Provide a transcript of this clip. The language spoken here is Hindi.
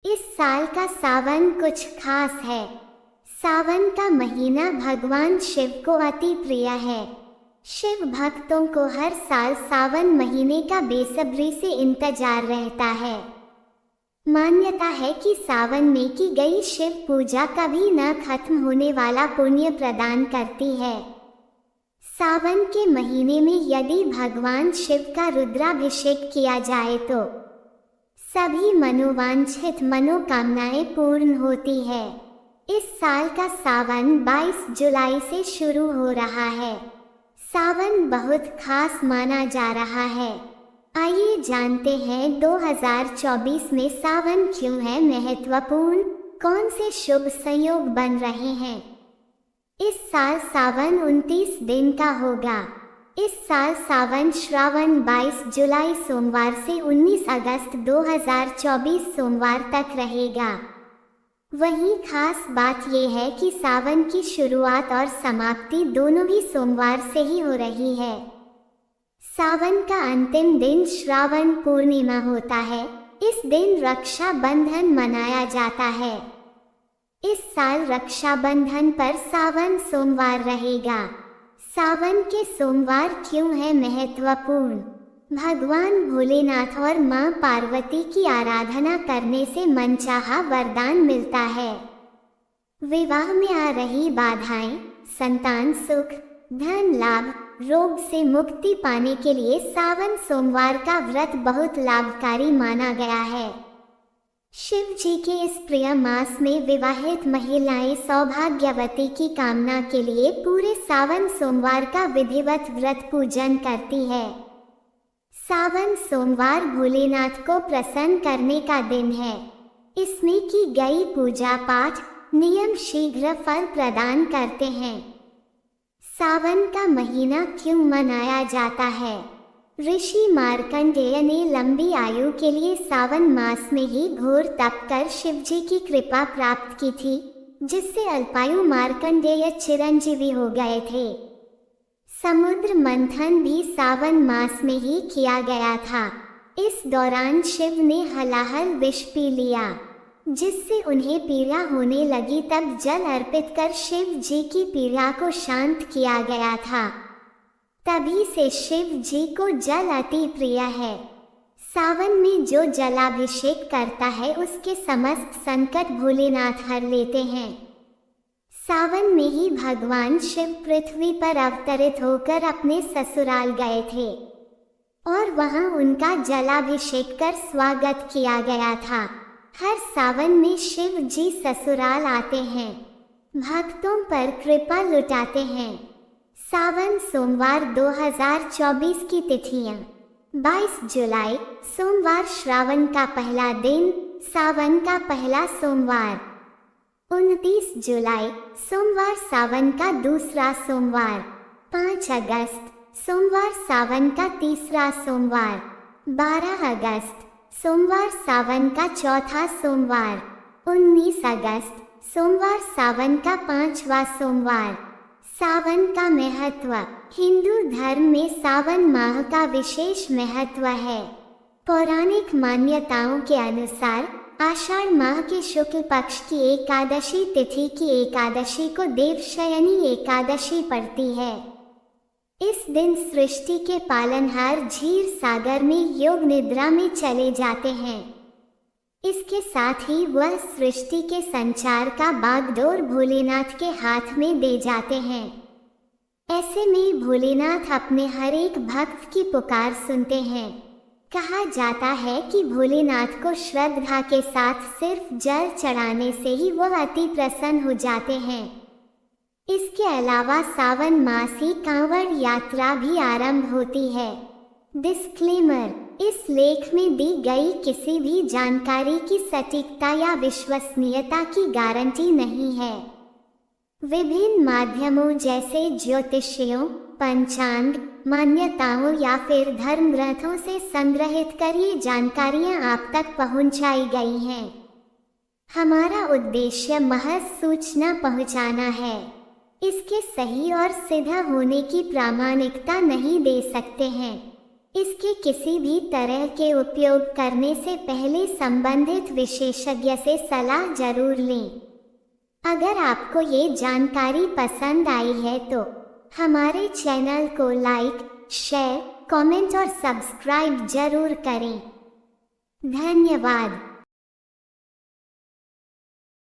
इस साल का सावन कुछ खास है। सावन का महीना भगवान शिव को अति प्रिय है। शिव भक्तों को हर साल सावन महीने का बेसब्री से इंतजार रहता है। मान्यता है कि सावन में की गई शिव पूजा कभी न खत्म होने वाला पुण्य प्रदान करती है। सावन के महीने में यदि भगवान शिव का रुद्राभिषेक किया जाए तो सभी मनोवांछित मनोकामनाएं पूर्ण होती है। इस साल का सावन 22 जुलाई से शुरू हो रहा है। सावन बहुत खास माना जा रहा है। आइए जानते हैं 2024 में सावन क्यों है महत्वपूर्ण, कौन से शुभ संयोग बन रहे हैं। इस साल सावन 29 दिन का होगा। इस साल सावन श्रावण 22 जुलाई सोमवार से 19 अगस्त 2024 सोमवार तक रहेगा। वहीं खास बात यह है कि सावन की शुरुआत और समाप्ति दोनों ही सोमवार से ही हो रही है। सावन का अंतिम दिन श्रावण पूर्णिमा होता है। इस दिन रक्षा बंधन मनाया जाता है। इस साल रक्षाबंधन पर सावन सोमवार रहेगा। सावन के सोमवार क्यों है महत्वपूर्ण। भगवान भोलेनाथ और मां पार्वती की आराधना करने से मनचाहा वरदान मिलता है। विवाह में आ रही बाधाएं, संतान सुख, धन लाभ, रोग से मुक्ति पाने के लिए सावन सोमवार का व्रत बहुत लाभकारी माना गया है। शिव जी के इस प्रिय मास में विवाहित महिलाएं सौभाग्यवती की कामना के लिए पूरे सावन सोमवार का विधिवत व्रत पूजन करती है। सावन सोमवार भोलेनाथ को प्रसन्न करने का दिन है। इसमें की गई पूजा पाठ नियम शीघ्र फल प्रदान करते हैं। सावन का महीना क्यों मनाया जाता है। ऋषि मार्कंडेय ने लंबी आयु के लिए सावन मास में ही घोर तप कर शिव जी की कृपा प्राप्त की थी, जिससे अल्पायु मार्कंडेय चिरंजीवी हो गए थे। समुद्र मंथन भी सावन मास में ही किया गया था। इस दौरान शिव ने हलाहल विष पी लिया, जिससे उन्हें पीड़ा होने लगी। तब जल अर्पित कर शिव जी की पीड़ा को शांत किया गया था। तभी से शिव जी को जल अति प्रिय है। सावन में जो जलाभिषेक करता है उसके समस्त संकट भोलेनाथ हर लेते हैं। सावन में ही भगवान शिव पृथ्वी पर अवतरित होकर अपने ससुराल गए थे और वहां उनका जलाभिषेक कर स्वागत किया गया था। हर सावन में शिव जी ससुराल आते हैं, भक्तों पर कृपा लुटाते हैं। सावन सोमवार 2024 की तिथियां 22 जुलाई सोमवार श्रावण का पहला दिन, सावन का पहला सोमवार। 29 जुलाई सोमवार सावन का दूसरा सोमवार। 5 अगस्त सोमवार सावन का तीसरा सोमवार। 12 अगस्त सोमवार सावन का चौथा सोमवार। 19 अगस्त सोमवार सावन का पांचवा सोमवार। सावन का महत्व। हिंदू धर्म में सावन माह का विशेष महत्व है। पौराणिक मान्यताओं के अनुसार आषाढ़ माह के शुक्ल पक्ष की एकादशी तिथि की एकादशी को देवशयनी एकादशी पड़ती है। इस दिन सृष्टि के पालनहार क्षीर सागर में योग निद्रा में चले जाते हैं। इसके साथ ही वह सृष्टि के संचार का बागडोर भोलेनाथ के हाथ में दे जाते हैं। ऐसे में भोलेनाथ अपने हर एक भक्त की पुकार सुनते हैं। कहा जाता है कि भोलेनाथ को श्रद्धा के साथ सिर्फ जल चढ़ाने से ही वह अति प्रसन्न हो जाते हैं। इसके अलावा सावन मास ही कांवड़ यात्रा भी आरंभ होती है। डिस्क्लेमर: इस लेख में दी गई किसी भी जानकारी की सटीकता या विश्वसनीयता की गारंटी नहीं है। विभिन्न माध्यमों जैसे ज्योतिषियों, पंचांग, मान्यताओं या फिर धर्म ग्रंथों से संग्रहित कर ये जानकारियाँ आप तक पहुँचाई गई हैं। हमारा उद्देश्य महज सूचना पहुँचाना है। इसके सही और सिद्ध होने की प्रामाणिकता नहीं दे सकते हैं। इसके किसी भी तरह के उपयोग करने से पहले संबंधित विशेषज्ञ से सलाह जरूर लें। अगर आपको ये जानकारी पसंद आई है तो हमारे चैनल को लाइक, शेयर, कमेंट और सब्सक्राइब जरूर करें। धन्यवाद।